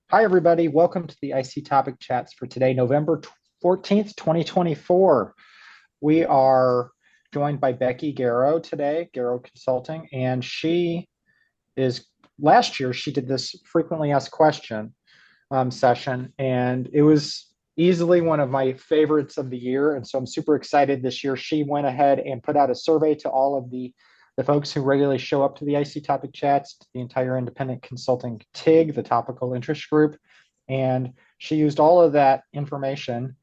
Hi, everybody. Welcome to the IC Topic Chats for today, November 14th, 2024. We are joined by Becky Garrow today, Garrow Consulting, and last year, she did this frequently asked question session, and it was easily one of my favorites of the year. And so I'm super excited this year. She went ahead and put out a survey to all of the folks who regularly show up to the IC Topic Chats, the entire independent consulting TIG, the topical interest group. And she used all of that information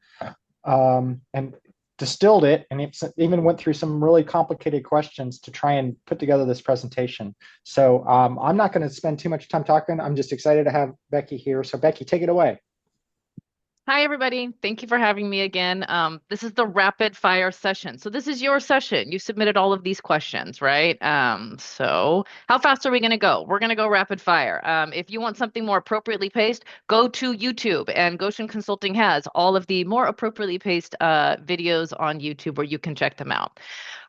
and distilled it, and it even went through some really complicated questions to try and put together this presentation. So I'm not going to spend too much time talking. I'm just excited to have Becky here. So Becky, take it away. Hi, everybody. Thank you for having me again. This is the rapid fire session. So this is your session. You submitted all of these questions, right? So how fast are we going to go? We're going to go rapid fire. If you want something more appropriately paced, go to YouTube, and Goshen Consulting has all of the more appropriately paced videos on YouTube where you can check them out.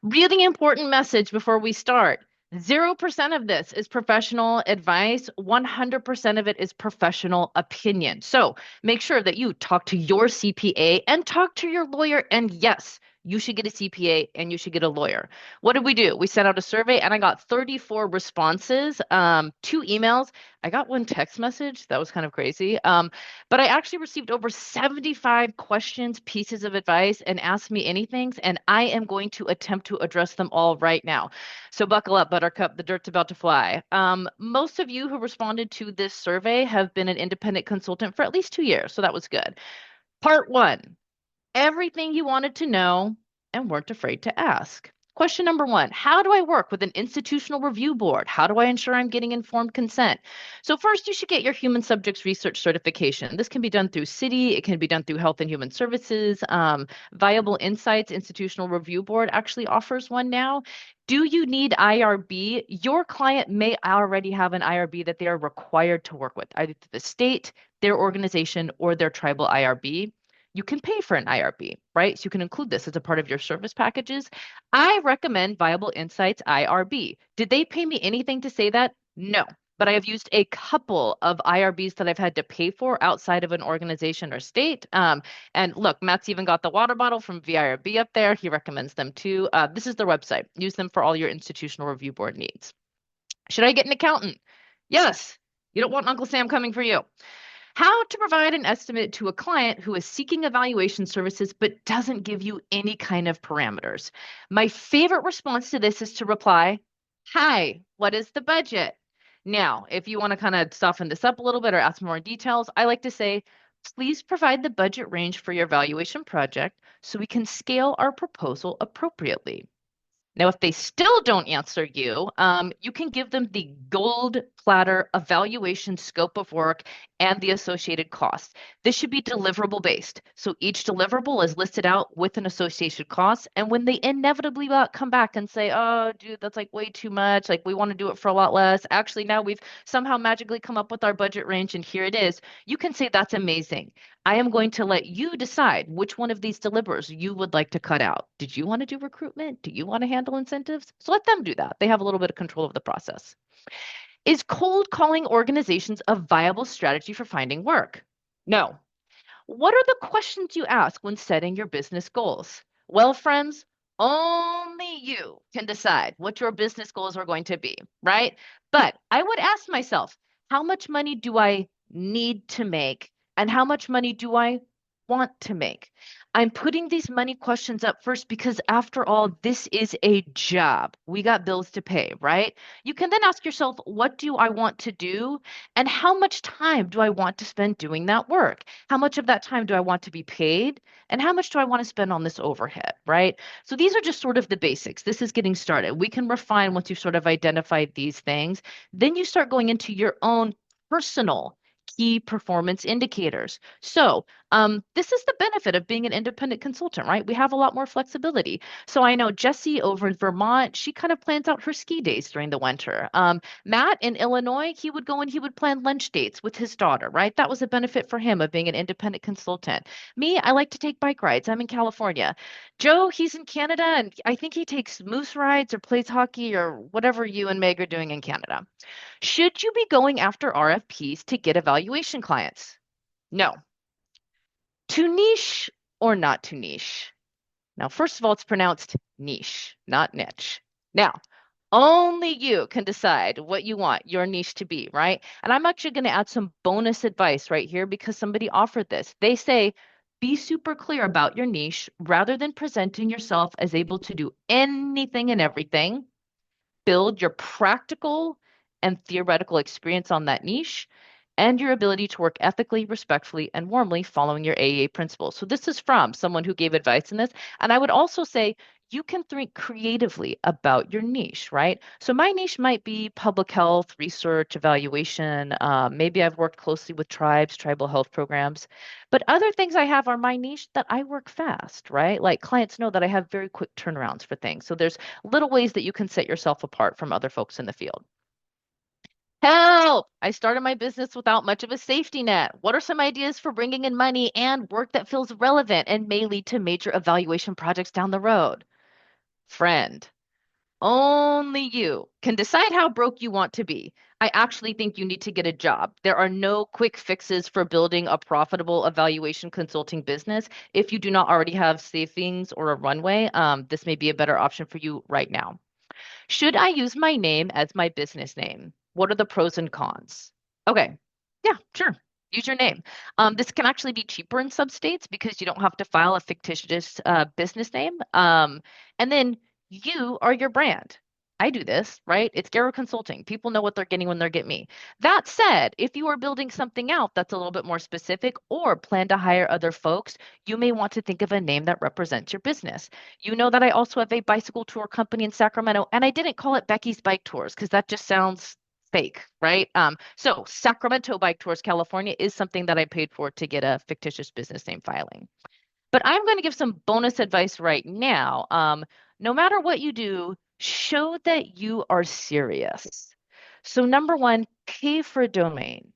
Really important message before we start. 0% of this is professional advice. 100% of it is professional opinion. So make sure that you talk to your CPA and talk to your lawyer. And yes, you should get a CPA and you should get a lawyer. What did we do? We sent out a survey and I got 34 responses, two emails. I got one text message. That was kind of crazy. But I actually received over 75 questions, pieces of advice, and ask me anything. And I am going to attempt to address them all right now. So buckle up, Buttercup. The dirt's about to fly. Most of you who responded to this survey have been an independent consultant for at least 2 years. So that was good. Part one, everything you wanted to know and weren't afraid to ask. Question number one, how do I work with an institutional review board? How do I ensure I'm getting informed consent? So first, you should get your human subjects research certification. This can be done through Citi. It can be done through Health and Human Services. Viable Insights Institutional Review Board actually offers one now. Do you need IRB? Your client may already have an IRB that they are required to work with, either the state, their organization, or their tribal IRB. You can pay for an IRB, right? So you can include this as a part of your service packages. I recommend Viable Insights IRB. Did they pay me anything to say that? No. But I have used a couple of IRBs that I've had to pay for outside of an organization or state. And look, Matt's even got the water bottle from VIRB up there. He recommends them too. This is their website. Use them for all your institutional review board needs. Should I get an accountant? Yes. You don't want Uncle Sam coming for you. How to provide an estimate to a client who is seeking evaluation services but doesn't give you any kind of parameters. My favorite response to this is to reply, "Hi, what is the budget?" Now, if you want to kind of soften this up a little bit or ask more details, I like to say, "Please provide the budget range for your evaluation project so we can scale our proposal appropriately." Now, if they still don't answer you, you can give them the gold platter evaluation scope of work and the associated costs. This should be deliverable based. So each deliverable is listed out with an associated cost. And when they inevitably come back and say, "Oh, dude, that's like way too much. Like we want to do it for a lot less. Actually, now we've somehow magically come up with our budget range and here it is." You can say, "That's amazing. I am going to let you decide which one of these delivers you would like to cut out. Did you want to do recruitment? Do you want to handle incentives?" So let them do that. They have a little bit of control of the process. Is cold calling organizations a viable strategy for finding work? No. What are the questions you ask when setting your business goals? Well, friends, only you can decide what your business goals are going to be, right? But I would ask myself, how much money do I need to make? And how much money do I want to make? I'm putting these money questions up first because, after all, this is a job. We got bills to pay, right? You can then ask yourself, what do I want to do? And how much time do I want to spend doing that work? How much of that time do I want to be paid? And how much do I want to spend on this overhead, right? So these are just sort of the basics. This is getting started. We can refine once you've sort of identified these things. Then you start going into your own personal key performance indicators. So, this is the benefit of being an independent consultant, right? We have a lot more flexibility. So I know Jessie over in Vermont, she kind of plans out her ski days during the winter. Matt in Illinois, he would go and he would plan lunch dates with his daughter, right? That was a benefit for him of being an independent consultant. Me, I like to take bike rides. I'm in California. Joe, he's in Canada, and I think he takes moose rides or plays hockey or whatever you and Meg are doing in Canada. Should you be going after RFPs to get evaluated evaluation clients? No. Too niche or not too niche? Now, first of all, it's pronounced niche, not niche. Now, only you can decide what you want your niche to be, right? And I'm actually going to add some bonus advice right here because somebody offered this. They say, be super clear about your niche rather than presenting yourself as able to do anything and everything. Build your practical and theoretical experience on that niche and your ability to work ethically, respectfully, and warmly following your AEA principles. So, this is from someone who gave advice in this. And I would also say you can think creatively about your niche, right? So, my niche might be public health, research, evaluation. Maybe I've worked closely with tribes, tribal health programs. But other things I have are my niche that I work fast, right? Like clients know that I have very quick turnarounds for things. So, there's little ways that you can set yourself apart from other folks in the field. Help! I started my business without much of a safety net. What are some ideas for bringing in money and work that feels relevant and may lead to major evaluation projects down the road? Friend, only you can decide how broke you want to be. I actually think you need to get a job. There are no quick fixes for building a profitable evaluation consulting business. If you do not already have savings or a runway, this may be a better option for you right now. Should I use my name as my business name? What are the pros and cons? Okay. Yeah, sure. Use your name. This can actually be cheaper in some states because you don't have to file a fictitious business name. And then you are your brand. I do this, right? It's Garrow Consulting. People know what they're getting when they get me. That said, if you are building something out that's a little bit more specific or plan to hire other folks, you may want to think of a name that represents your business. You know that I also have a bicycle tour company in Sacramento, and I didn't call it Becky's Bike Tours because that just sounds fake, right? So Sacramento Bike Tours, California is something that I paid for to get a fictitious business name filing. But I'm going to give some bonus advice right now. No matter what you do, show that you are serious. So number one, pay for a domain.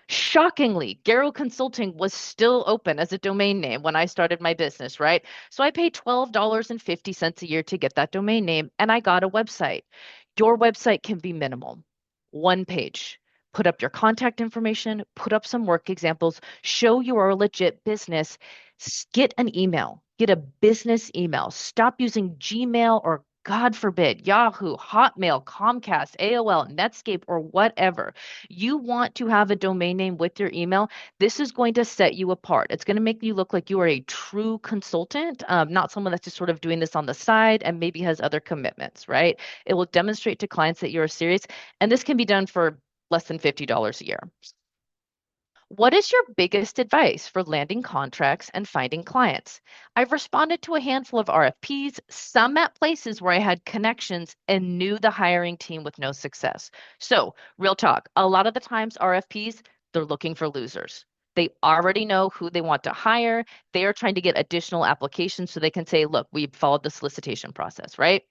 Shockingly, Garrow Consulting was still open as a domain name when I started my business, right? So I paid $12.50 a year to get that domain name and I got a website. Your website can be minimal, one page. Put up your contact information, put up some work examples, show you are a legit business. Get an email, get a business email. Stop using Gmail or God forbid, Yahoo, Hotmail, Comcast, AOL, Netscape, or whatever. You want to have a domain name with your email. This is going to set you apart. It's going to make you look like you are a true consultant, not someone that's just sort of doing this on the side and maybe has other commitments, right? It will demonstrate to clients that you're serious. And this can be done for less than $50 a year. What is your biggest advice for landing contracts and finding clients? I've responded to a handful of RFPs, some at places where I had connections and knew the hiring team with no success. So, real talk, a lot of the times RFPs, they're looking for losers. They already know who they want to hire. They are trying to get additional applications so they can say, look, we've followed the solicitation process, right?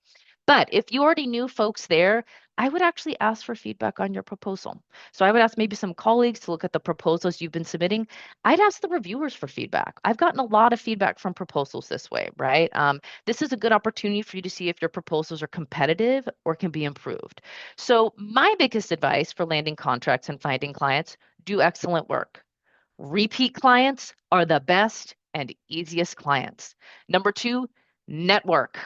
But if you already knew folks there, I would actually ask for feedback on your proposal. So I would ask maybe some colleagues to look at the proposals you've been submitting. I'd ask the reviewers for feedback. I've gotten a lot of feedback from proposals this way, right? This is a good opportunity for you to see if your proposals are competitive or can be improved. So my biggest advice for landing contracts and finding clients, do excellent work. Repeat clients are the best and easiest clients. Number two, network.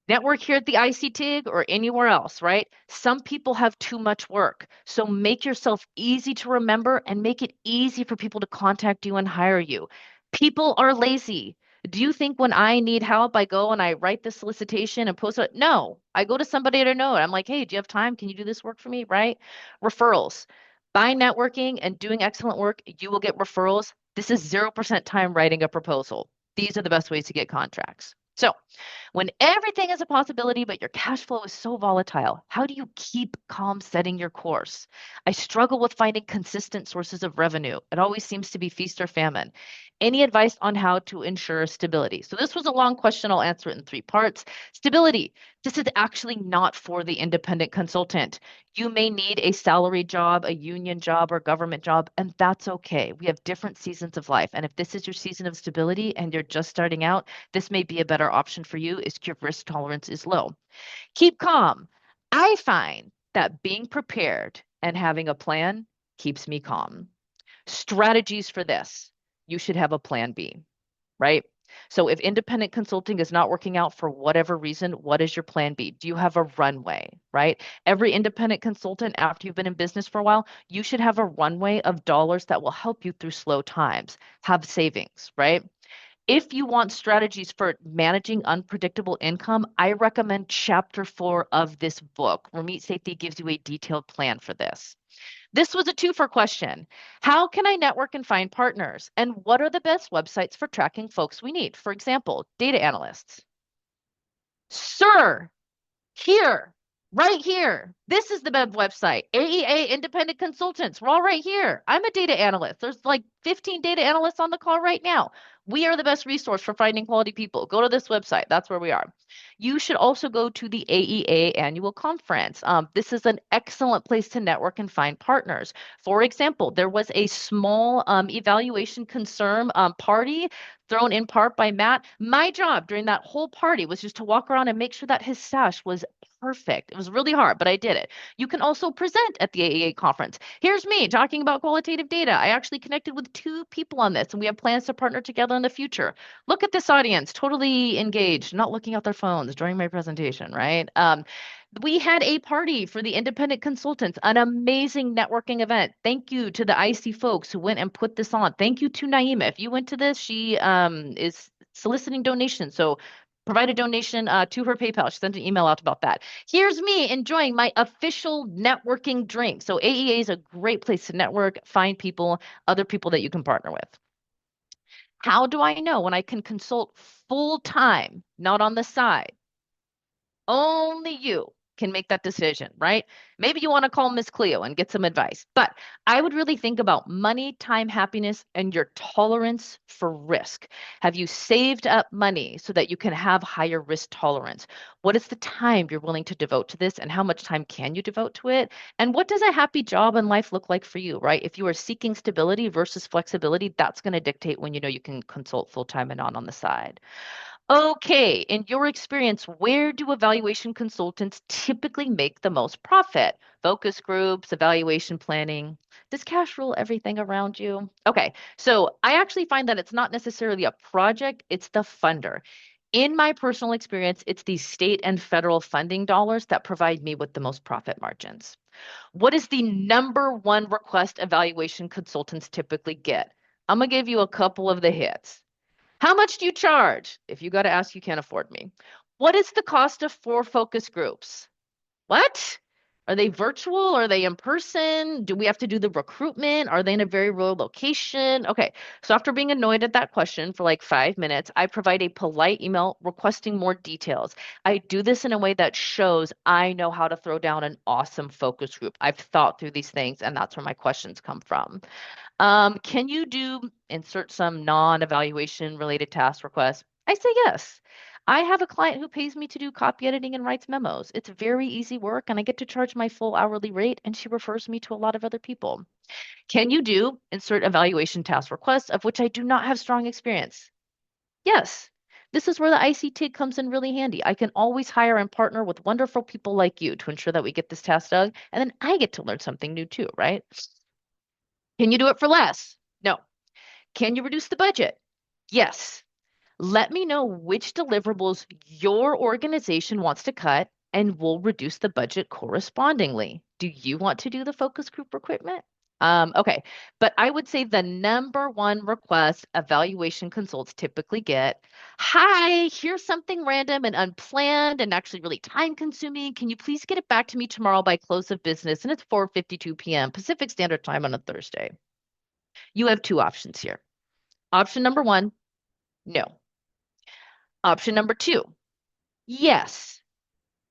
Network here at the ICTIG or anywhere else, right? Some people have too much work. So make yourself easy to remember and make it easy for people to contact you and hire you. People are lazy. Do you think when I need help, I go and I write the solicitation and post it? No, I go to somebody I know. I'm like, hey, do you have time? Can you do this work for me? Right? Referrals. By networking and doing excellent work, you will get referrals. This is 0% time writing a proposal. These are the best ways to get contracts. So, when everything is a possibility, but your cash flow is so volatile, how do you keep calm setting your course? I struggle with finding consistent sources of revenue. It always seems to be feast or famine. Any advice on how to ensure stability? So, this was a long question. I'll answer it in three parts. Stability. This is actually not for the independent consultant. You may need a salary job, a union job, or government job, and that's okay. We have different seasons of life. And if this is your season of stability and you're just starting out, this may be a better option for you if your risk tolerance is low. Keep calm. I find that being prepared and having a plan keeps me calm. Strategies for this. You should have a plan B, right? So if independent consulting is not working out for whatever reason, what is your plan B? Do you have a runway, right? Every independent consultant, after you've been in business for a while, you should have a runway of dollars that will help you through slow times, have savings, right? If you want strategies for managing unpredictable income, I recommend chapter 4 of this book. Remeet Safety gives you a detailed plan for this. This was a two-for question. How can I network and find partners? And what are the best websites for tracking folks we need? For example, data analysts. Sir, here, right here. This is the web website. AEA Independent Consultants. We're all right here. I'm a data analyst. There's like 15 data analysts on the call right now. We are the best resource for finding quality people. Go to this website. That's where we are. You should also go to the AEA annual conference. This is an excellent place to network and find partners. For example, there was a small evaluation concern party thrown in part by Matt. My job during that whole party was just to walk around and make sure that his stash was perfect. It was really hard, but I did it. You can also present at the AEA conference. Here's me talking about qualitative data. I actually connected with 2 people on this, and we have plans to partner together in the future. Look at this audience, totally engaged, not looking at their phones during my presentation, right? We had a party for the independent consultants, an amazing networking event. Thank you to the IC folks who went and put this on. Thank you to Naima. If you went to this, she is soliciting donations. So provide a donation to her PayPal. She sent an email out about that. Here's me enjoying my official networking drink. So AEA is a great place to network, find people, other people that you can partner with. How do I know when I can consult full time, not on the side? Only you can make that decision, right? Maybe you want to call Miss Cleo and get some advice, but I would really think about money, time, happiness, and your tolerance for risk. Have you saved up money so that you can have higher risk tolerance? What is the time you're willing to devote to this, and how much time can you devote to it? And what does a happy job and life look like for you, right? If you are seeking stability versus flexibility, that's going to dictate when you know you can consult full time and not on the side. Okay, in your experience, where do evaluation consultants typically make the most profit? Focus groups, evaluation planning. Does cash rule everything around you? Okay, so I actually find that it's not necessarily a project, it's the funder. In my personal experience, it's the state and federal funding dollars that provide me with the most profit margins. What is the number one request evaluation consultants typically get? I'm going to give you a couple of the hits. How much do you charge? If you got to ask, you can't afford me. What is the cost of 4 focus groups? What? Are they virtual? Are they in person? Do we have to do the recruitment? Are they in a very rural location? Okay, so after being annoyed at that question for like 5 minutes, I provide a polite email requesting more details. I do this in a way that shows I know how to throw down an awesome focus group. I've thought through these things, and that's where my questions come from. Can you do insert some non-evaluation related task requests? I say yes. I have a client who pays me to do copy editing and writes memos. It's very easy work, and I get to charge my full hourly rate, and she refers me to a lot of other people. Can you do insert evaluation task requests of which I do not have strong experience? Yes. This is where the ICT comes in really handy. I can always hire and partner with wonderful people like you to ensure that we get this task done, and then I get to learn something new too, right? Can you do it for less? No. Can you reduce the budget? Yes. Let me know which deliverables your organization wants to cut, and we'll reduce the budget correspondingly. Do you want to do the focus group recruitment? Okay, but I would say the number one request evaluation consults typically get, hi, here's something random and unplanned and actually really time consuming. Can you please get it back to me tomorrow by close of business? And it's 4:52 p.m. Pacific Standard Time on a Thursday. You have 2 options here. Option number 1, no. Option number 2, yes.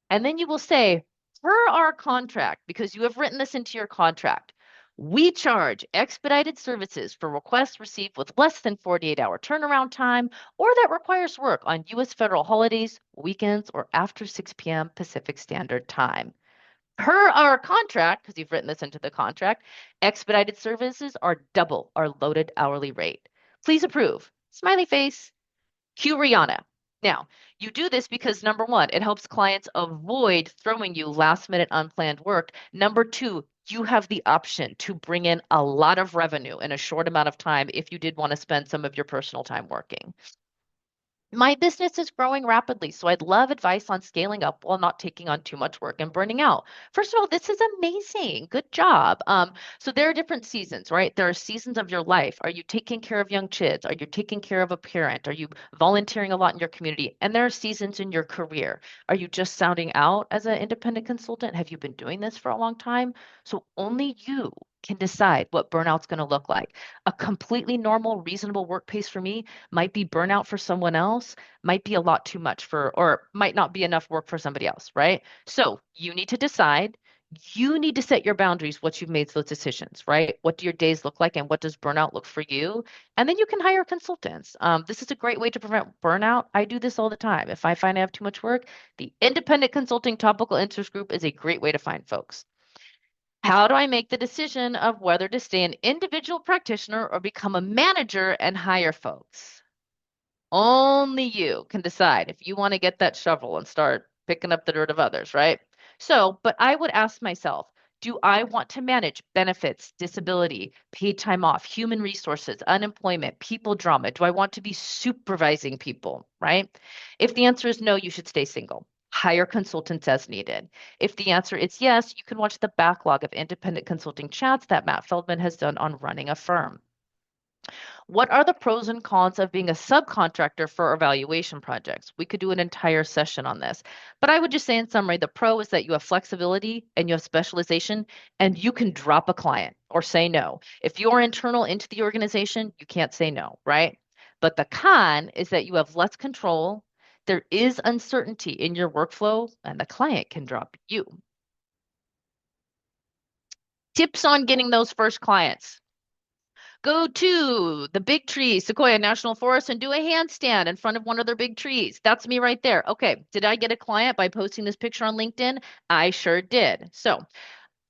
And then you will say, per our contract, because you have written this into your contract, we charge expedited services for requests received with less than 48-hour turnaround time or that requires work on U.S. federal holidays, weekends, or after 6 p.m. Pacific Standard Time. Per our contract, because you've written this into the contract, expedited services are double our loaded hourly rate. Please approve. Smiley face. Cue Rihanna. Now, you do this because number 1, it helps clients avoid throwing you last minute unplanned work. Number 2, you have the option to bring in a lot of revenue in a short amount of time if you did want to spend some of your personal time working. My business is growing rapidly, so I'd love advice on scaling up while not taking on too much work and burning out. First of all, this is amazing. Good job. So there are different seasons, right? There are seasons of your life. Are you taking care of young kids? Are you taking care of a parent? Are you volunteering a lot in your community? And there are seasons in your career. Are you just sounding out as an independent consultant? Have you been doing this for a long time? So only you can decide what burnout's going to look like. A completely normal, reasonable work pace for me might be burnout for someone else, might be a lot too much for, or might not be enough work for somebody else, right? So you need to decide. You need to set your boundaries once you've made those decisions, right? What do your days look like and what does burnout look for you? And then you can hire consultants. This is a great way to prevent burnout. I do this all the time. If I find I have too much work, the independent consulting topical interest group is a great way to find folks. How do I make the decision of whether to stay an individual practitioner or become a manager and hire folks? Only you can decide if you want to get that shovel and start picking up the dirt of others, right? So, but I would ask myself, do I want to manage benefits, disability, paid time off, human resources, unemployment, people drama? Do I want to be supervising people, right? If the answer is no, you should stay single. Hire consultants as needed. If the answer is yes, you can watch the backlog of independent consulting chats that Matt Feldman has done on running a firm. What are the pros and cons of being a subcontractor for evaluation projects? We could do an entire session on this. But I would just say in summary, the pro is that you have flexibility and you have specialization and you can drop a client or say no. If you're internal into the organization, you can't say no, right? But the con is that you have less control. There is uncertainty in your workflow and the client can drop you. Tips on getting those first clients. Go to the big tree, Sequoia National Forest, and do a handstand in front of one of their big trees. That's me right there. Okay, did I get a client by posting this picture on LinkedIn? I sure did. So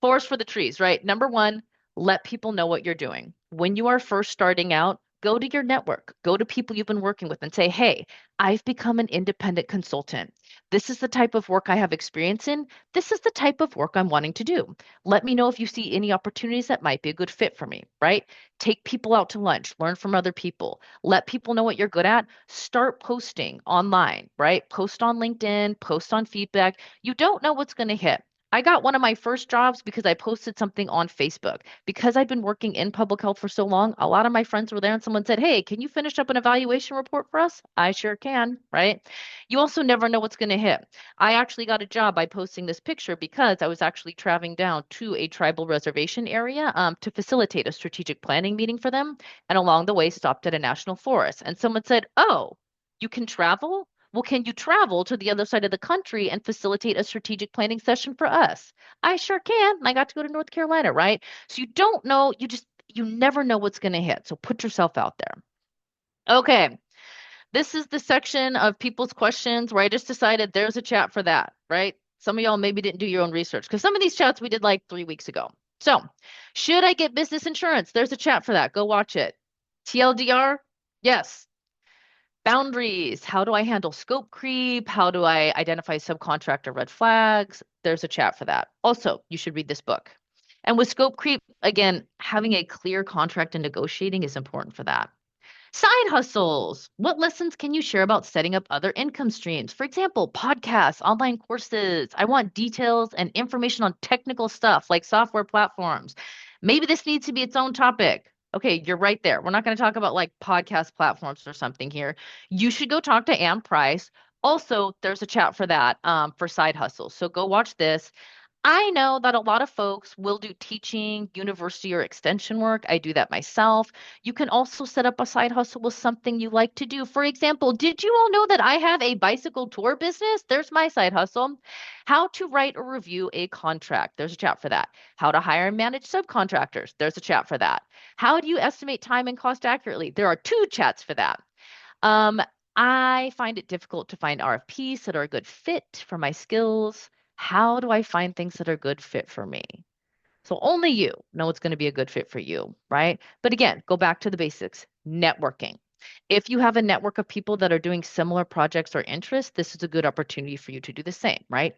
forest for the trees, right? Number one, let people know what you're doing. When you are first starting out, go to your network, go to people you've been working with and say, hey, I've become an independent consultant. This is the type of work I have experience in. This is the type of work I'm wanting to do. Let me know if you see any opportunities that might be a good fit for me, right? Take people out to lunch, learn from other people, let people know what you're good at. Start posting online, right? Post on LinkedIn, post on feedback. You don't know what's going to hit. I got one of my first jobs because I posted something on Facebook. Because I'd been working in public health for so long, a lot of my friends were there and someone said, hey, can you finish up an evaluation report for us? I sure can, right? You also never know what's going to hit. I actually got a job by posting this picture because I was actually traveling down to a tribal reservation area to facilitate a strategic planning meeting for them. And along the way, stopped at a national forest. And someone said, oh, you can travel? Well, can you travel to the other side of the country and facilitate a strategic planning session for us? I sure can. I got to go to North Carolina, right? So you don't know, you never know what's going to hit. So put yourself out there. Okay. This is the section of people's questions where I just decided there's a chat for that, right? Some of y'all maybe didn't do your own research because some of these chats we did like 3 weeks ago. So, should I get business insurance? There's a chat for that. Go watch it. TLDR? Yes. Boundaries. How do I handle scope creep? How do I identify subcontractor red flags? There's a chat for that. Also, you should read this book. And with scope creep, again, having a clear contract and negotiating is important for that. Side hustles. What lessons can you share about setting up other income streams? For example, podcasts, online courses. I want details and information on technical stuff like software platforms. Maybe this needs to be its own topic. Okay, you're right there. We're not going to talk about like podcast platforms or something here. You should go talk to Ann Price. Also, there's a chat for that for side hustles. So go watch this. I know that a lot of folks will do teaching, university, or extension work. I do that myself. You can also set up a side hustle with something you like to do. For example, did you all know that I have a bicycle tour business? There's my side hustle. How to write or review a contract. There's a chat for that. How to hire and manage subcontractors. There's a chat for that. How do you estimate time and cost accurately? There are 2 chats for that. Um, I find it difficult to find RFPs that are a good fit for my skills. How do I find things that are a good fit for me? So only you know what's going to be a good fit for you, right? But again, go back to the basics, networking. If you have a network of people that are doing similar projects or interests, this is a good opportunity for you to do the same, right?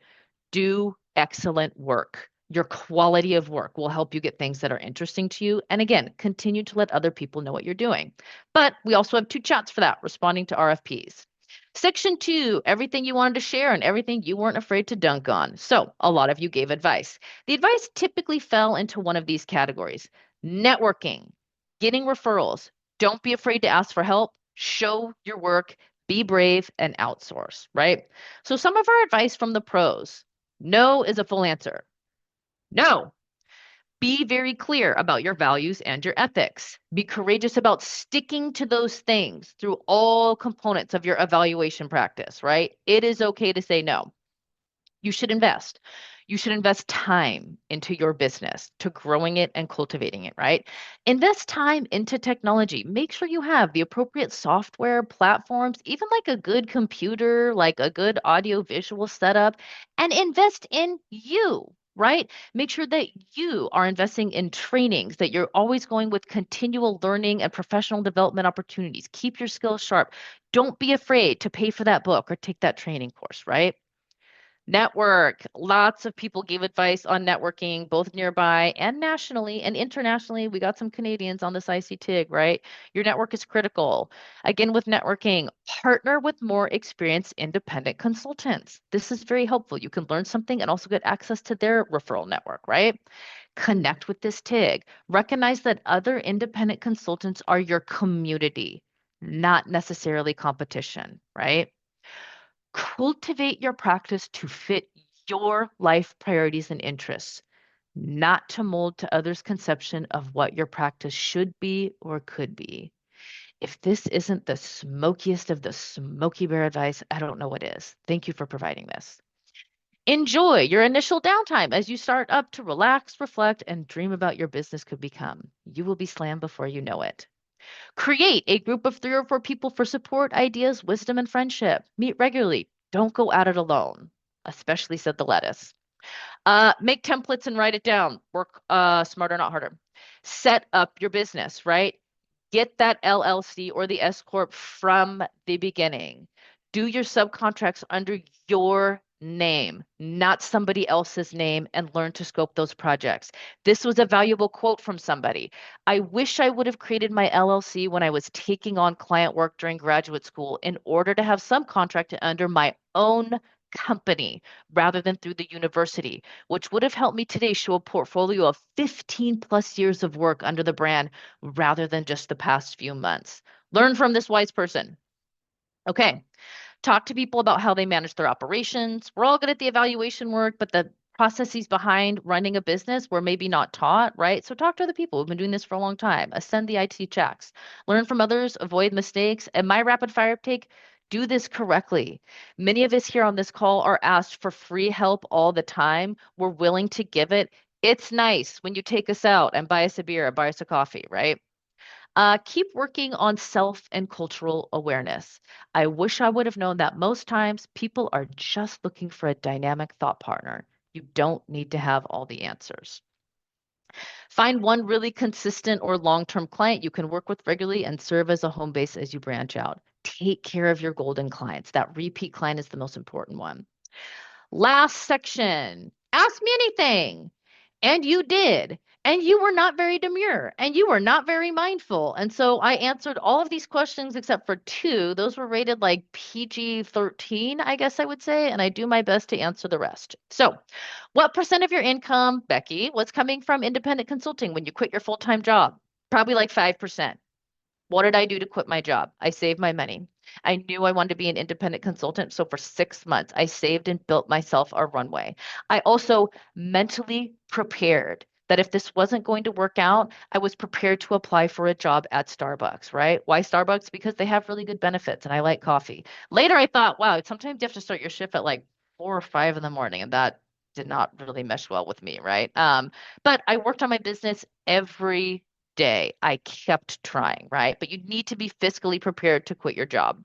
Do excellent work. Your quality of work will help you get things that are interesting to you. And again, continue to let other people know what you're doing. But we also have two chats for that, responding to RFPs. Section two, everything you wanted to share and everything you weren't afraid to dunk on. So, a lot of you gave advice. The advice typically fell into one of these categories: networking, getting referrals. Don't be afraid to ask for help, show your work, be brave, and outsource, right? So, some of our advice from the pros: no is a full answer. No. Be very clear about your values and your ethics. Be courageous about sticking to those things through all components of your evaluation practice, right? It is okay to say no. You should invest. You should invest time into your business, to growing it and cultivating it, right? Invest time into technology. Make sure you have the appropriate software, platforms, even like a good computer, like a good audio visual setup, and invest in you. Right? Make sure that you are investing in trainings, that you're always going with continual learning and professional development opportunities. Keep your skills sharp. Don't be afraid to pay for that book or take that training course, right? Network. Lots of people gave advice on networking, both nearby and nationally and internationally. We got some Canadians on this ICTIG, right? Your network is critical. Again, with networking, partner with more experienced independent consultants. This is very helpful. You can learn something and also get access to their referral network, right? Connect with this TIG. Recognize that other independent consultants are your community, not necessarily competition, right? Cultivate your practice to fit your life priorities and interests, not to mold to others' conception of what your practice should be or could be. If this isn't the smokiest of the smoky bear advice, I don't know what is. Thank you for providing this. Enjoy your initial downtime as you start up to relax, reflect, and dream about your business could become. You will be slammed before you know it. Create a group of 3 or 4 people for support, ideas, wisdom, and friendship. Meet regularly. Don't go at it alone, especially said the lettuce. Make templates and write it down. Work smarter, not harder. Set up your business, right? Get that LLC or the S Corp from the beginning. Do your subcontracts under your name, not somebody else's name, and learn to scope those projects. This was a valuable quote from somebody. I wish I would have created my LLC when I was taking on client work during graduate school in order to have subcontracted under my own company rather than through the university, which would have helped me today show a portfolio of 15 plus years of work under the brand rather than just the past few months. Learn from this wise person. Okay. Talk to people about how they manage their operations. We're all good at the evaluation work, but the processes behind running a business were maybe not taught, right? So talk to other people who've been doing this for a long time. Ascend the IT checks. Learn from others, avoid mistakes. And my rapid fire take, do this correctly. Many of us here on this call are asked for free help all the time. We're willing to give it. It's nice when you take us out and buy us a beer, buy us a coffee, right? Keep working on self and cultural awareness. I wish I would have known that most times people are just looking for a dynamic thought partner. You don't need to have all the answers. Find one really consistent or long-term client you can work with regularly and serve as a home base as you branch out. Take care of your golden clients. That repeat client is the most important one. Last section. Ask me anything. And you did. And you were not very demure and you were not very mindful. And so I answered all of these questions except for 2. Those were rated like PG-13, I guess I would say. And I do my best to answer the rest. So, what percent of your income, Becky, was coming from independent consulting when you quit your full-time job? Probably like 5%. What did I do to quit my job? I saved my money. I knew I wanted to be an independent consultant. So for 6 months, I saved and built myself a runway. I also mentally prepared that if this wasn't going to work out, I was prepared to apply for a job at Starbucks, right? Why Starbucks? Because they have really good benefits and I like coffee. Later, I thought, wow, sometimes you have to start your shift at like 4 or 5 in the morning. And that did not really mesh well with me, right? But I worked on my business every day. I kept trying, right? But you need to be fiscally prepared to quit your job.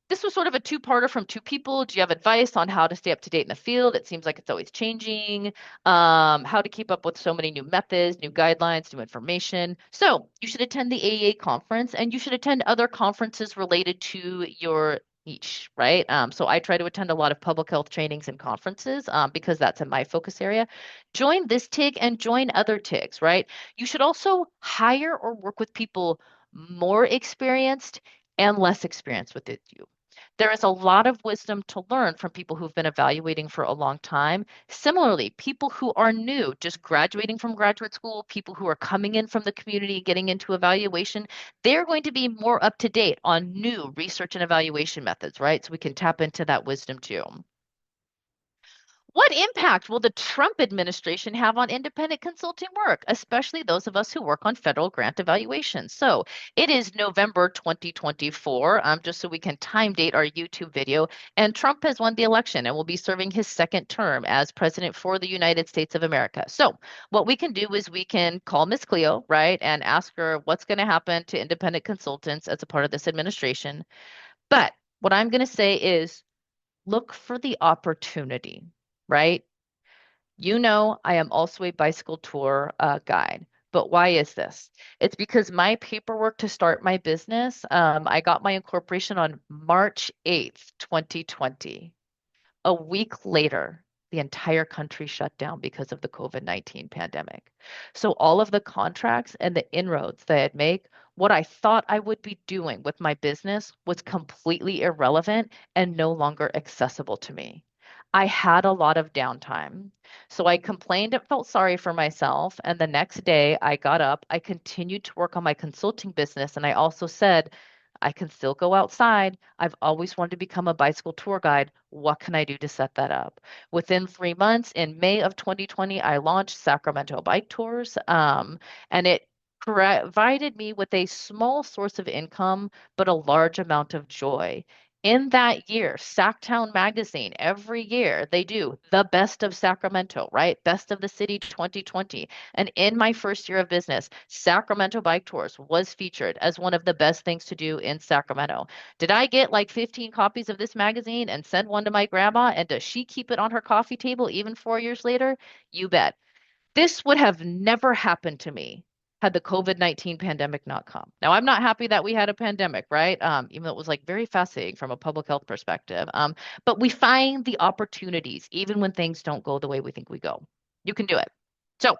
This was sort of a two-parter from 2 people. Do you have advice on how to stay up to date in the field? It seems like it's always changing. How to keep up with so many new methods, new guidelines, new information. So you should attend the AEA conference and you should attend other conferences related to your niche, right? So I try to attend a lot of public health trainings and conferences because that's in my focus area. Join this TIG and join other TIGs, right? You should also hire or work with people more experienced and less experienced with it. There is a lot of wisdom to learn from people who've been evaluating for a long time. Similarly, people who are new, just graduating from graduate school, people who are coming in from the community, getting into evaluation, they're going to be more up to date on new research and evaluation methods, right? So we can tap into that wisdom too. What impact will the Trump administration have on independent consulting work, especially those of us who work on federal grant evaluations? So it is November 2024, just so we can time date our YouTube video. And Trump has won the election and will be serving his second term as president for the United States of America. So what we can do is we can call Miss Cleo, right, and ask her what's going to happen to independent consultants as a part of this administration. But what I'm going to say is look for the opportunity, right? You know, I am also a bicycle tour guide. But why is this? It's because my paperwork to start my business, I got my incorporation on March 8th, 2020. A week later, the entire country shut down because of the COVID-19 pandemic. So all of the contracts and the inroads that I'd make, what I thought I would be doing with my business was completely irrelevant and no longer accessible to me. I had a lot of downtime. So I complained and felt sorry for myself. And the next day I got up, I continued to work on my consulting business. And I also said, I can still go outside. I've always wanted to become a bicycle tour guide. What can I do to set that up? Within 3 months, in May of 2020, I launched Sacramento Bike Tours, and it provided me with a small source of income, but a large amount of joy. In that year, Sacktown Magazine, every year they do the best of Sacramento, right? Best of the city 2020. And in my first year of business, Sacramento Bike Tours was featured as one of the best things to do in Sacramento. Did I get like 15 copies of this magazine and send one to my grandma? And does she keep it on her coffee table even 4 years later? You bet. This would have never happened to me had the COVID-19 pandemic not come. Now, I'm not happy that we had a pandemic, right? Even though it was like very fascinating from a public health perspective. But we find the opportunities even when things don't go the way we think we go. You can do it. So,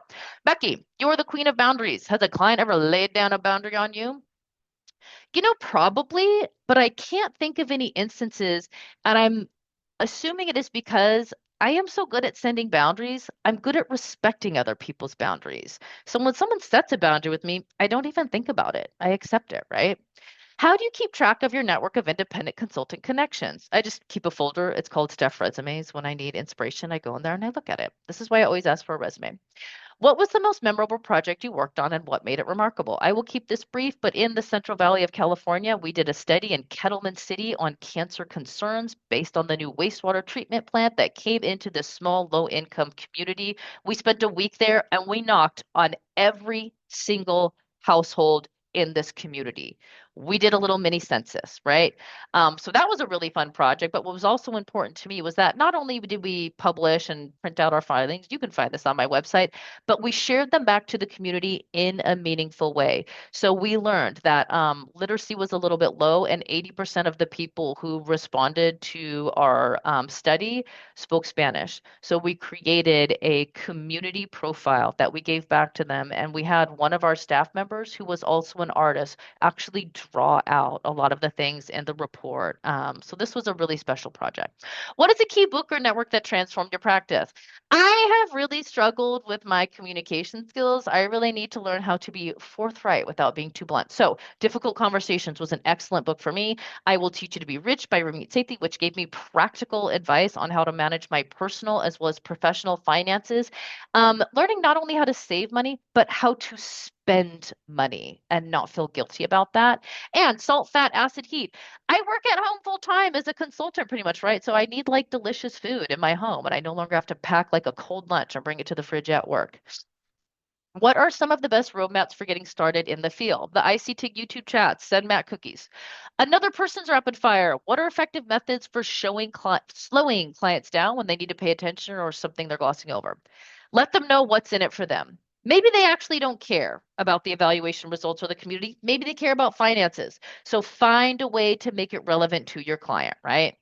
Becky, you're the queen of boundaries. Has a client ever laid down a boundary on you? Probably, but I can't think of any instances. And I'm assuming it is because I am so good at sending boundaries. I'm good at respecting other people's boundaries. So when someone sets a boundary with me, I don't even think about it. I accept it, right? How do you keep track of your network of independent consultant connections? I just keep a folder. It's called Steph Resumes. When I need inspiration, I go in there and I look at it. This is why I always ask for a resume. What was the most memorable project you worked on and what made it remarkable? I will keep this brief, but in the Central Valley of California, we did a study in Kettleman City on cancer concerns based on the new wastewater treatment plant that came into this small, low income community. We spent a week there and we knocked on every single household in this community. We did a little mini census, right? So that was a really fun project. But what was also important to me was that not only did we publish and print out our filings, you can find this on my website, but we shared them back to the community in a meaningful way. So we learned that literacy was a little bit low, and 80% of the people who responded to our study spoke Spanish. So we created a community profile that we gave back to them, and we had one of our staff members who was also an artist actually draw out a lot of the things in the report. So this was a really special project. What is a key book or network that transformed your practice? I have really struggled with my communication skills. I really need to learn how to be forthright without being too blunt. So, Difficult Conversations was an excellent book for me. I Will Teach You to Be Rich by Ramit Sethi, which gave me practical advice on how to manage my personal as well as professional finances. Learning not only how to save money, but how to spend money and not feel guilty about that. And Salt, Fat, Acid, Heat. I work at home full time as a consultant, pretty much, right? So I need like delicious food in my home, and I no longer have to pack like a cold lunch and bring it to the fridge at work. What are some of the best roadmaps for getting started in the field? The ICTIG YouTube chats, send Matt cookies. Another person's rapid fire. What are effective methods for slowing clients down when they need to pay attention or something they're glossing over? Let them know what's in it for them. Maybe they actually don't care about the evaluation results or the community. Maybe they care about finances. So find a way to make it relevant to your client, right?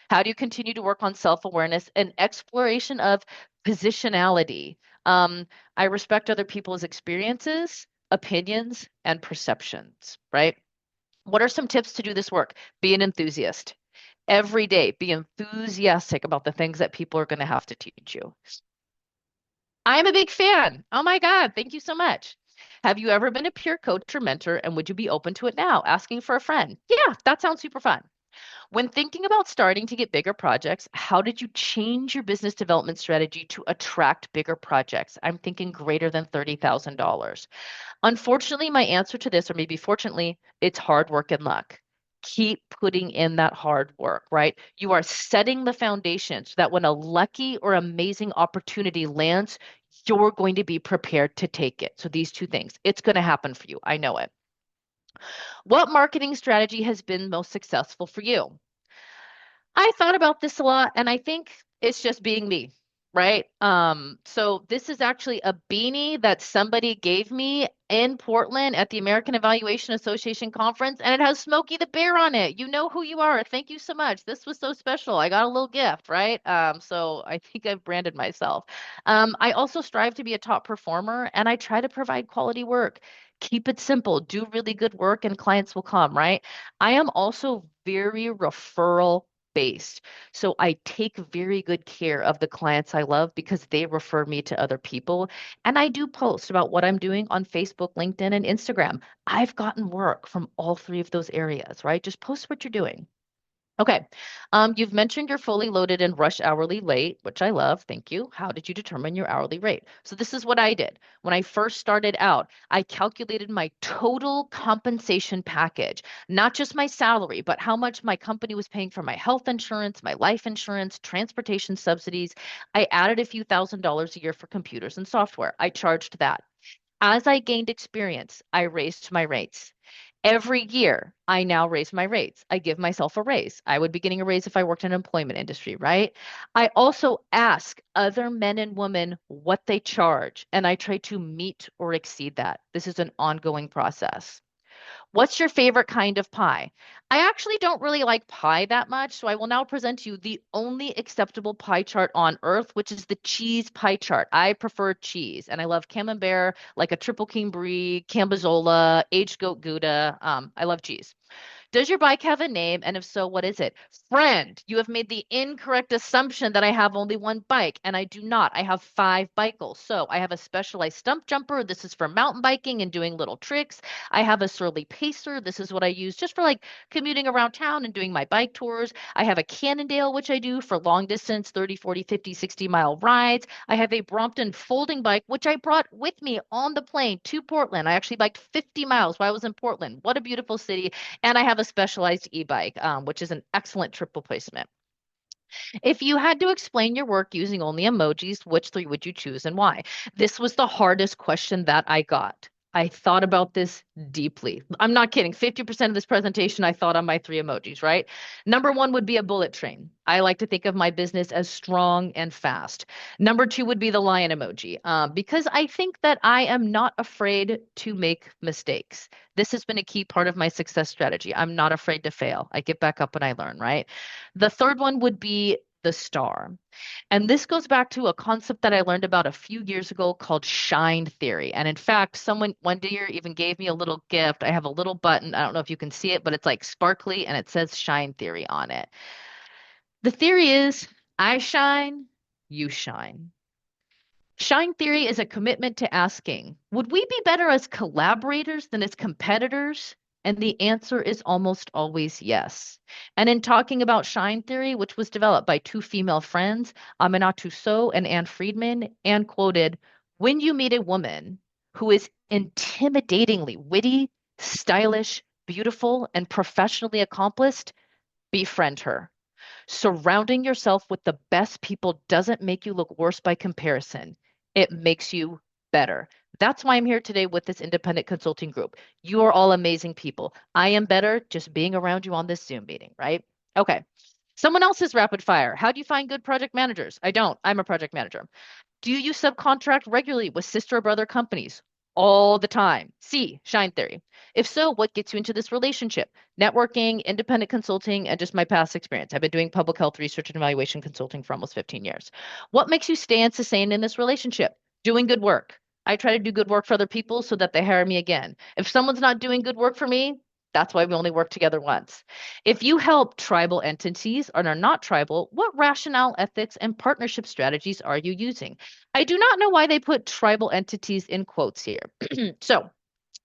How do you continue to work on self-awareness and exploration of positionality? Um, I respect other people's experiences, opinions, and perceptions, right? What are some tips to do this work? Be an enthusiast. Every day, be enthusiastic about the things that people are going to have to teach you. I'm a big fan. Oh my God, thank you so much. Have you ever been a peer coach or mentor, and would you be open to it now? Asking for a friend. Yeah, that sounds super fun. When thinking about starting to get bigger projects, how did you change your business development strategy to attract bigger projects? I'm thinking greater than $30,000. Unfortunately, my answer to this, or maybe fortunately, it's hard work and luck. Keep putting in that hard work, right? You are setting the foundation so that when a lucky or amazing opportunity lands, you're going to be prepared to take it. So, these two things, it's going to happen for you. I know it. What marketing strategy has been most successful for you? I thought about this a lot, and I think it's just being me, right? So this is actually a beanie that somebody gave me in Portland at the American Evaluation Association conference, and it has Smokey the Bear on it. You know who you are. Thank you so much. This was so special. I got a little gift, right? So I think I've branded myself. I also strive to be a top performer, and I try to provide quality work. Keep it simple, do really good work, and clients will come, right? I am also very referral based. So I take very good care of the clients I love because they refer me to other people. And I do post about what I'm doing on Facebook, LinkedIn, and Instagram. I've gotten work from all three of those areas, right? Just post what you're doing. Okay. You've mentioned you're fully loaded and rush hourly late, which I love. Thank you. How did you determine your hourly rate? So this is what I did. When I first started out, I calculated my total compensation package, not just my salary, but how much my company was paying for my health insurance, my life insurance, transportation subsidies. I added a few $1,000s a year for computers and software. I charged that. As I gained experience, I raised my rates. Every year, I now raise my rates. I give myself a raise. I would be getting a raise if I worked in an employment industry, right? I also ask other men and women what they charge, and I try to meet or exceed that. This is an ongoing process. What's your favorite kind of pie? I actually don't really like pie that much, so I will now present to you the only acceptable pie chart on earth, which is the cheese pie chart. I prefer cheese, and I love camembert, like a triple king brie, cambozola, aged goat gouda. I love cheese. Does your bike have a name? And if so, what is it? Friend, you have made the incorrect assumption that I have only one bike, and I do not. I have five bikes. So I have a specialized stump jumper. This is for mountain biking and doing little tricks. I have a Surly Pacer. This is what I use just for like commuting around town and doing my bike tours. I have a Cannondale, which I do for long distance 30, 40, 50, 60-mile rides. I have a Brompton folding bike, which I brought with me on the plane to Portland. I actually biked 50 miles while I was in Portland. What a beautiful city. And I have a specialized e-bike, which is an excellent trip replacement. If you had to explain your work using only emojis, which three would you choose and why? This was the hardest question that I got. I thought about this deeply. I'm not kidding. 50% of this presentation, I thought on my three emojis, right? Number one would be a bullet train. I like to think of my business as strong and fast. Number two would be the lion emoji, because I think that I am not afraid to make mistakes. This has been a key part of my success strategy. I'm not afraid to fail. I get back up and I learn, right? The third one would be the star. And this goes back to a concept that I learned about a few years ago called shine theory. And in fact, someone one year even gave me a little gift. I have a little button. I don't know if you can see it, but it's like sparkly and it says shine theory on it. The theory is I shine, you shine. Shine theory is a commitment to asking, would we be better as collaborators than as competitors? And the answer is almost always yes. And in talking about shine theory, which was developed by two female friends, Aminatou Sow and Anne Friedman, Anne quoted, when you meet a woman who is intimidatingly witty, stylish, beautiful, and professionally accomplished, befriend her. Surrounding yourself with the best people doesn't make you look worse by comparison. It makes you better. That's why I'm here today with this independent consulting group. You are all amazing people. I am better just being around you on this Zoom meeting, right? Okay. Someone else's rapid fire. How do you find good project managers? I don't. I'm a project manager. Do you subcontract regularly with sister or brother companies? All the time. C, shine theory. If so, what gets you into this relationship? Networking, independent consulting, and just my past experience. I've been doing public health research and evaluation consulting for almost 15 years. What makes you stay and sustain in this relationship? Doing good work. I try to do good work for other people so that they hire me again. If someone's not doing good work for me, that's why we only work together once. If you help tribal entities and are not tribal, what rationale, ethics, and partnership strategies are you using? I do not know why they put tribal entities in quotes here. So,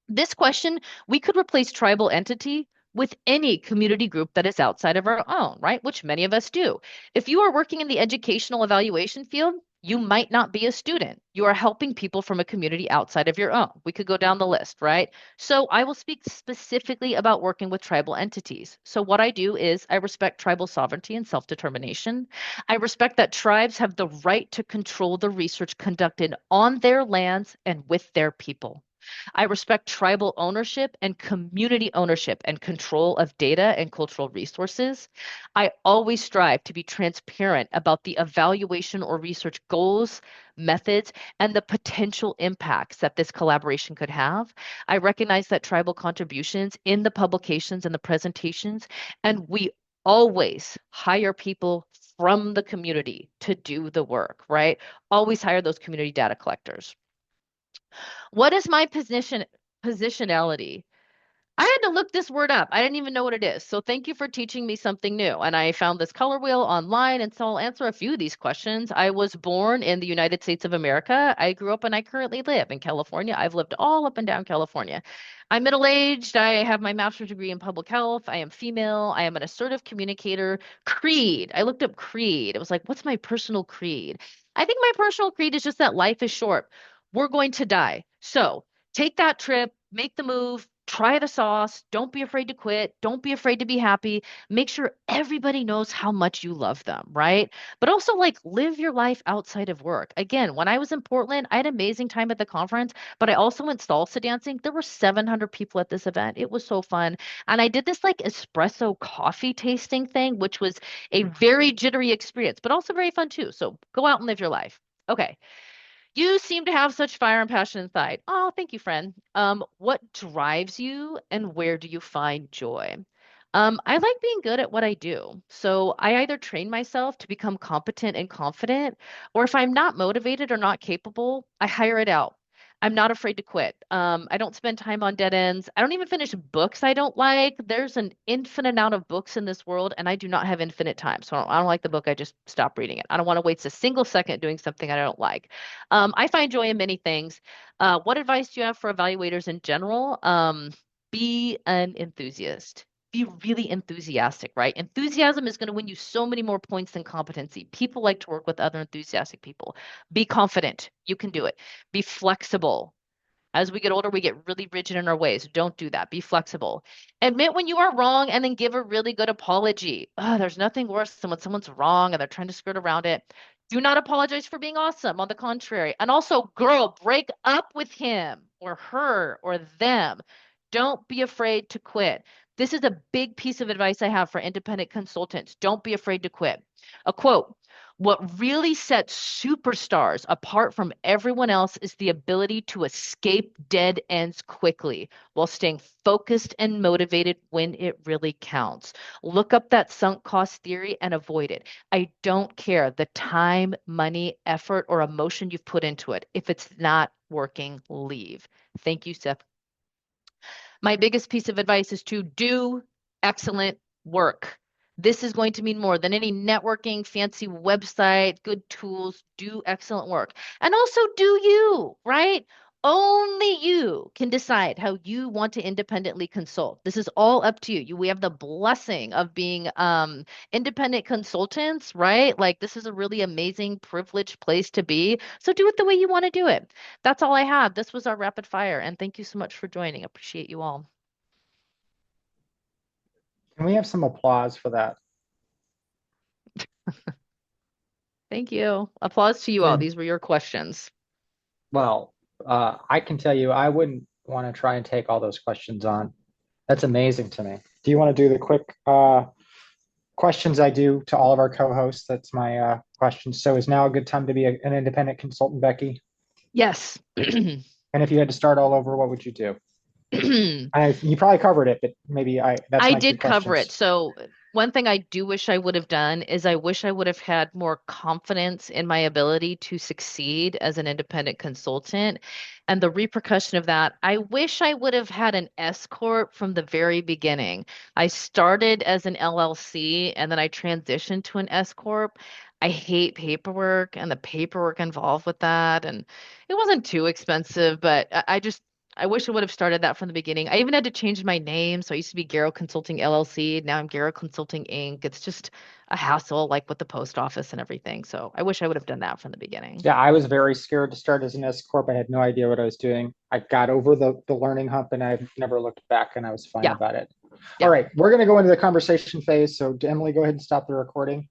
this question, we could replace tribal entity with any community group that is outside of our own, right? Which many of us do. If you are working in the educational evaluation field, you might not be a student. You are helping people from a community outside of your own. We could go down the list, right? So I will speak specifically about working with tribal entities. So what I do is I respect tribal sovereignty and self-determination. I respect that tribes have the right to control the research conducted on their lands and with their people. I respect tribal ownership and community ownership and control of data and cultural resources. I always strive to be transparent about the evaluation or research goals, methods, and the potential impacts that this collaboration could have. I recognize that tribal contributions in the publications and the presentations, and we always hire people from the community to do the work, right? Always hire those community data collectors. What is my positionality? I had to look this word up. I didn't even know what it is. So thank you for teaching me something new. And I found this color wheel online, and so I'll answer a few of these questions. I was born in the United States of America. I grew up and I currently live in California. I've lived all up and down California. I'm middle-aged. I have my master's degree in public health. I am female. I am an assertive communicator. Creed. I looked up creed. It was like, what's my personal creed? I think my personal creed is just that life is short. We're going to die. So take that trip, make the move, try the sauce. Don't be afraid to quit. Don't be afraid to be happy. Make sure everybody knows how much you love them, right? But also, like, live your life outside of work. Again, when I was in Portland, I had an amazing time at the conference, but I also went salsa dancing. There were 700 people at this event. It was so fun. And I did this like espresso coffee tasting thing, which was a very jittery experience, but also very fun too. So go out and live your life. Okay. You seem to have such fire and passion inside. Oh, thank you, friend. What drives you and where do you find joy? I like being good at what I do. So I either train myself to become competent and confident, or if I'm not motivated or not capable, I hire it out. I'm not afraid to quit. I don't spend time on dead ends. I don't even finish books I don't like. There's an infinite amount of books in this world, and I do not have infinite time. So I don't like the book. I just stop reading it. I don't want to waste a single second doing something I don't like. I find joy in many things. What advice do you have for evaluators in general? Be an enthusiast. Be really enthusiastic, right? Enthusiasm is going to win you so many more points than competency. People like to work with other enthusiastic people. Be confident. You can do it. Be flexible. As we get older, we get really rigid in our ways. Don't do that. Be flexible. Admit when you are wrong and then give a really good apology. There's nothing worse than when someone's wrong and they're trying to skirt around it. Do not apologize for being awesome. On the contrary. And also, girl, break up with him or her or them. Don't be afraid to quit. This is a big piece of advice I have for independent consultants. Don't be afraid to quit. A quote. What really sets superstars apart from everyone else is the ability to escape dead ends quickly while staying focused and motivated when it counts. Counts. Look up that sunk cost theory and avoid it. I don't care the time, money, effort, or emotion you've put into it. If it's not working, leave. Thank you, Seth. My biggest piece of advice is to do excellent work. This is going to mean more than any networking, fancy website, good tools. Do excellent work. And also do you, right? Only you can decide how you want to independently consult. This is all up to you. We have the blessing of being independent consultants, right? Like this is a really amazing, privileged place to be. So do it the way you want to do it. That's all I have. This was our rapid fire, and thank you so much for joining. Appreciate you all. Can we have some applause for that? Thank you. Applause to you all. And These were your questions. well, I can tell you, I wouldn't want to try and take all those questions on. That's amazing to me. Do you want to do the quick questions I do to all of our co-hosts. That's my question. So is now a good time to be an independent consultant, Becky? Yes. And if you had to start all over, what would you do? You probably covered it, but maybe that's I my two did cover it. questions. So, one thing I do wish I would have done is I wish I would have had more confidence in my ability to succeed as an independent consultant. And the repercussion of that, I wish I would have had an S corp from the very beginning. I started as an LLC and then I transitioned to an S corp. I hate paperwork and the paperwork involved with that. And it wasn't too expensive, but I wish I would have started that from the beginning. I even had to change my name. So I used to be Garrow Consulting LLC. Now I'm Garrow Consulting Inc. It's just a hassle, like with the post office and everything. So I wish I would have done that from the beginning. Yeah, I was very scared to start as an S corp. I had no idea what I was doing. I got over the learning hump, and I've never looked back, and I was fine Yeah. about it. All Yeah. right, we're going to go into the conversation phase. So Emily, go ahead and stop the recording.